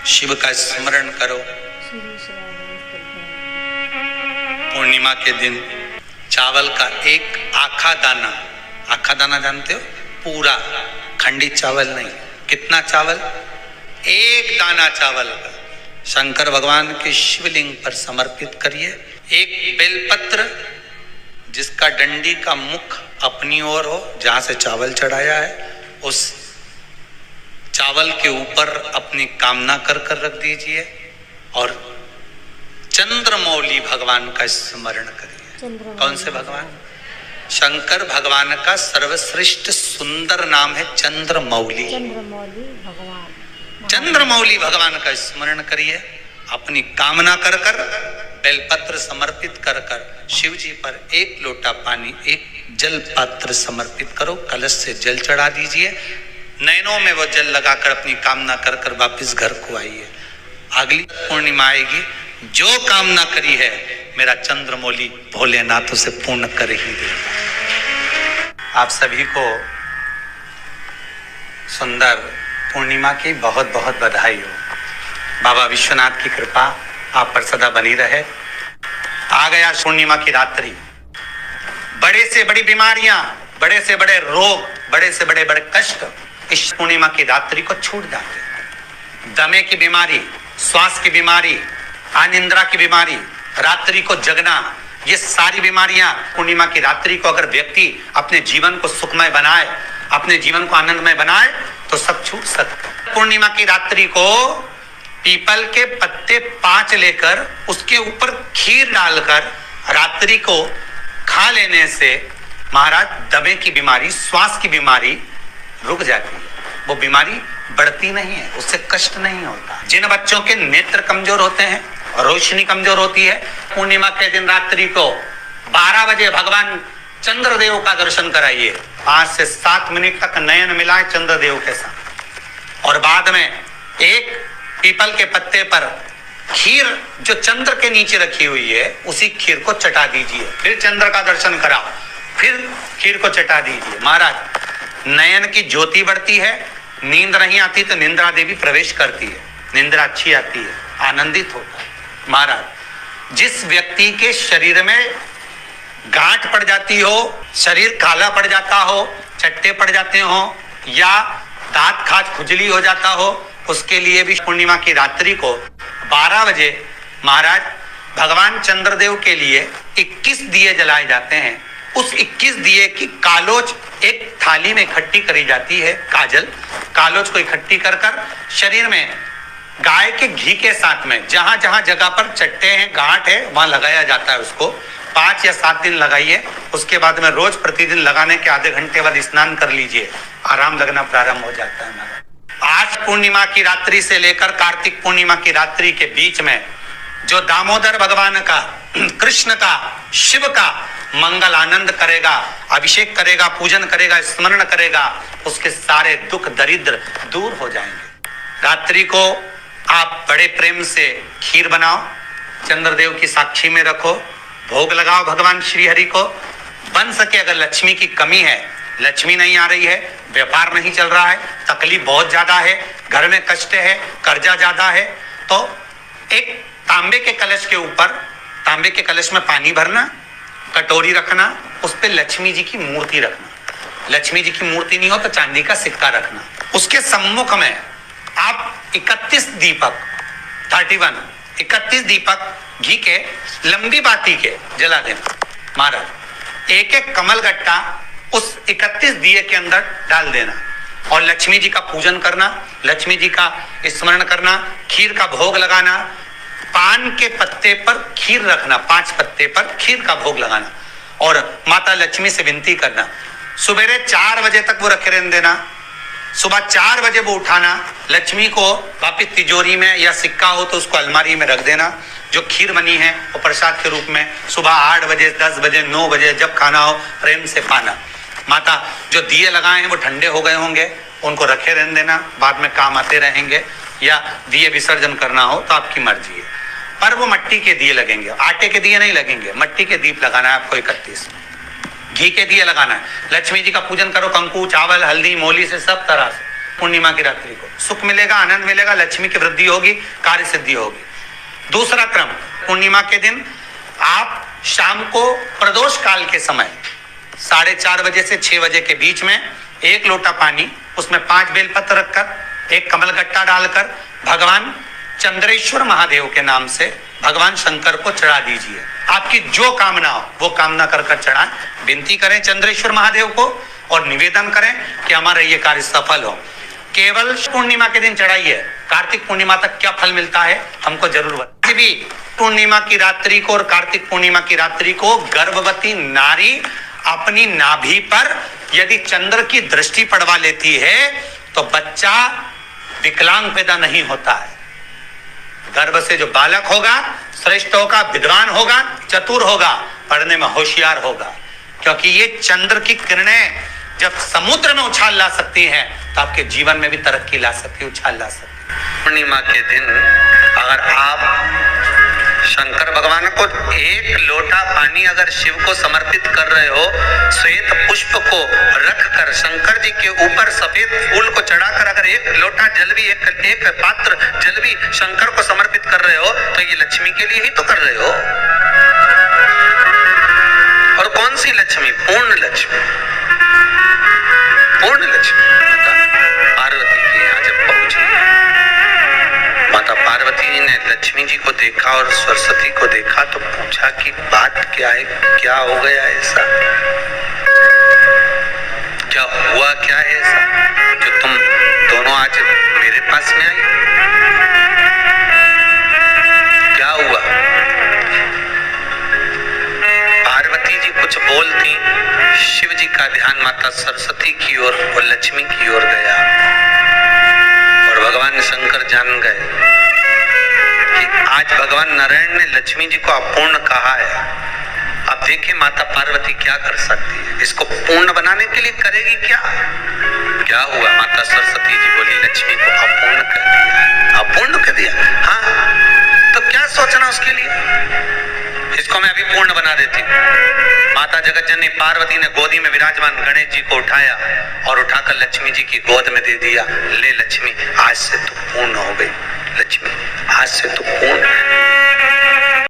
शिव का स्मरण करो। पूर्णिमा के दिन चावल का एक आखा दाना जानते हो, पूरा खंडित चावल नहीं, कितना चावल, एक दाना चावल का शंकर भगवान के शिवलिंग पर समर्पित करिए। एक बेलपत्र जिसका डंडी का मुख अपनी ओर हो, जहां से चावल चढ़ाया है, उस चावल के ऊपर अपनी कामना कर रख दीजिए और चंद्रमौली भगवान का स्मरण करिए। कौन से भगवान? शंकर भगवान का सर्वश्रेष्ठ सुंदर नाम है चंद्रमौली। चंद्रमौली भगवान का स्मरण करिए। अपनी कामना कर बेलपत्र समर्पित कर शिव जी पर एक लोटा पानी, एक जल पात्र समर्पित करो, कलश से जल चढ़ा दीजिए। नैनों में वो जल लगाकर अपनी कामना कर वापिस घर को आइए। अगली पूर्णिमा आएगी, जो कामना करी है मेरा चंद्रमौली भोलेनाथ उसे पूर्ण कर ही देगा। आप सभी को सुंदर पूर्णिमा की बहुत बहुत बधाई हो। बाबा विश्वनाथ की कृपा आप पर सदा बनी रहे। आ गया पूर्णिमा की रात्रि। बड़े से बड़ी बीमारियां, बड़े से बड़े रोग, बड़े से बड़े कष्ट इस पूर्णिमा की रात्रि को छूट जाते हैं। दमे की बीमारी, श्वास की बीमारी, अनिद्रा की बीमारी, रात्रि को जगना, ये सारी बीमारियां पूर्णिमा की रात्रि को अगर व्यक्ति अपने जीवन को सुखमय बनाए, अपने जीवन को आनंदमय बनाए तो सब छूट सकते। पूर्णिमा की रात्रि को पीपल के पत्ते 5 लेकर उसके ऊपर खीर डालकर रात्रि को खा लेने से महाराज दमे की बीमारी, श्वास की बीमारी रुक जाती है। वो बीमारी बढ़ती नहीं है, उससे कष्ट नहीं होता। जिन बच्चों के नेत्र कमजोर होते हैं, रोशनी कमजोर होती है, पूर्णिमा के दिन रात्रि को 12 बजे भगवान चंद्रदेव का दर्शन कराइए। 5 से 7 मिनट तक नयन मिलाए चंद्रदेव के साथ और बाद में एक पीपल के पत्ते पर खीर जो चंद्र के नीचे रखी हुई है उसी खीर को चटा दीजिए। फिर चंद्र का दर्शन कराओ, फिर खीर को चटा दीजिए। महाराज नयन की ज्योति बढ़ती है, नींद नहीं आती तो निंद्रा देवी प्रवेश करती है, निंद्रा अच्छी आती है, आनंदित होता है। महाराज जिस व्यक्ति के शरीर में गांठ पड़ जाती हो, शरीर काला पड़ जाता हो, चट्टे पड़ जाते हो या दांत खाज खुजली हो जाता हो, उसके लिए भी पूर्णिमा की रात्रि को 12 बजे महाराज भगवान चंद्रदेव के लिए 21 दिए जलाए जाते हैं। उस 21 दिए की कालोच एक थाली में इकट्ठी करी जाती है। कालोच को इकट्ठी कर शरीर में गाय के घी के साथ में जहां जहां जगह पर चट्टे हैं, गांठ है, वहां लगाया जाता है। उसको 5 या 7 दिन लगाइए। उसके बाद में रोज प्रतिदिन लगाने के आधे घंटे बाद स्नान कर लीजिए, आराम लगना प्रारंभ हो जाता है। आज पूर्णिमा की रात्रि से लेकर कार्तिक पूर्णिमा की रात्रि के बीच में जो दामोदर भगवान का, कृष्ण का, शिव का मंगल आनंद करेगा, अभिषेक करेगा, पूजन करेगा, स्मरण करेगा, उसके सारे दुख दरिद्र दूर हो जाएंगे। रात्रि को आप बड़े प्रेम से खीर बनाओ, चंद्रदेव की साक्षी में रखो, भोग लगाओ भगवान श्री हरि को। बन सके अगर लक्ष्मी की कमी है, लक्ष्मी नहीं आ रही है, व्यापार नहीं चल रहा है, तकलीफ बहुत ज्यादा है, घर में कष्ट है, कर्जा ज्यादा है, तो एक तांबे के कलश के ऊपर, तांबे के कलश में पानी भरना, कटोरी रखना, उस पे लक्ष्मी जी की मूर्ति रखना। लक्ष्मी जी की मूर्ति नहीं हो तो चांदी का सिक्का रखना। उसके सम्मुख में आप 31 दीपक घी के लंबी बाती के जला देना। महाराज एक एक कमल गट्टा उस 31 दिए के अंदर डाल देना और लक्ष्मी जी का पूजन करना, लक्ष्मी जी का स्मरण करना, खीर का भोग लगाना, पान के पत्ते पर खीर रखना, 5 पत्ते पर खीर का भोग लगाना और माता लक्ष्मी से विनती करना। सुबेरे 4 बजे तक वो रखे रहने देना, सुबह 4 बजे वो उठाना, लक्ष्मी को वापिस तिजोरी में या सिक्का हो तो उसको अलमारी में रख देना। जो खीर बनी है वो प्रसाद के रूप में सुबह 8 बजे, 10 बजे, 9 बजे जब खाना हो प्रेम से पाना। माता जो दिए लगाए हैं वो ठंडे हो गए होंगे, उनको रखे रहने देना, बाद में काम आते रहेंगे, या दिए विसर्जन करना हो तो आपकी मर्जी है। पर वो मिट्टी के दिए लगेंगे, आटे के दिए नहीं लगेंगे, मिट्टी के दीप लगाना है आपको। 31 घी के दिए लगाना है। लक्ष्मी जी का पूजन करो, कंकु, चावल, हल्दी, मोली से सब तरह से पूर्णिमा की रात्रि को सुख मिलेगा, आनंद मिलेगा, लक्ष्मी की वृद्धि होगी, कार्य सिद्धि होगी। दूसरा क्रम, पूर्णिमा के दिन आप शाम को प्रदोष काल के समय 4:30 बजे से 6 बजे के बीच में 1 लोटा पानी, उसमें 5 बेलपत्र रखकर, 1 कमलगट्टा डालकर भगवान चंद्रेश्वर महादेव के नाम से भगवान शंकर को चढ़ा दीजिए। आपकी जो कामना हो वो कामना कर कर चढ़ाएं, विनती करें चंद्रेश्वर महादेव को और निवेदन करें कि हमारा ये कार्य सफल हो। केवल पूर्णिमा के दिन चढ़ाइए, कार्तिक पूर्णिमा तक क्या फल मिलता है हमको जरूर बताइए। भी पूर्णिमा की रात्रि को और कार्तिक पूर्णिमा की रात्रि को गर्भवती नारी अपनी नाभि पर यदि चंद्र की दृष्टि पड़वा लेती है तो बच्चा विकलांग पैदा नहीं होता है। गर्भ से जो बालक होगा श्रेष्ठ होगा, विद्वान होगा, चतुर होगा, पढ़ने में होशियार होगा, क्योंकि ये चंद्र की किरणें जब समुद्र में उछाल ला सकती हैं तो आपके जीवन में भी तरक्की ला सकती है, उछाल ला सकती है। पूर्णिमा के दिन अगर आप शंकर भगवान को 1 लोटा पानी अगर शिव को समर्पित कर रहे हो, श्वेत पुष्प को रखकर शंकर जी के ऊपर सफेद फूल को चढ़ाकर अगर 1 लोटा जल भी, एक पात्र जल भी शंकर को समर्पित कर रहे हो तो ये लक्ष्मी के लिए ही तो कर रहे हो। और कौन सी लक्ष्मी? पूर्ण लक्ष्मी। पूर्ण लक्ष्मी पार्वती के यहाँ जब पहुंची, माता पार्वती जी ने लक्ष्मी जी को देखा और सरस्वती को देखा तो पूछा कि बात क्या है, क्या हो गया ऐसा, क्या हुआ, क्या है ऐसा जो तुम दोनों आज मेरे पास में आई? क्या हुआ? पार्वती जी कुछ बोलती, शिव जी का ध्यान माता सरस्वती की ओर और लक्ष्मी की ओर गया और भगवान शंकर जान गए कि आज भगवान नारायण ने लक्ष्मी जी को अपूर्ण कहा है। अब देखिए माता पार्वती क्या कर सकती है, इसको पूर्ण बनाने के लिए करेगी क्या? क्या हुआ? माता सरस्वती जी बोली लक्ष्मी को अपूर्ण कर दिया। अपूर्ण कर दिया? हाँ, तो क्या सोचना उसके लिए, इसको मैं अभी पूर्ण बना देती हूँ। माता जगत जननी पार्वती ने गोदी में विराजमान गणेश जी को उठाया और उठाकर लक्ष्मी जी की गोद में दे दिया। ले लक्ष्मी, आज से तू पूर्ण हो गई। लक्ष्मी, आज से तू पूर्ण है।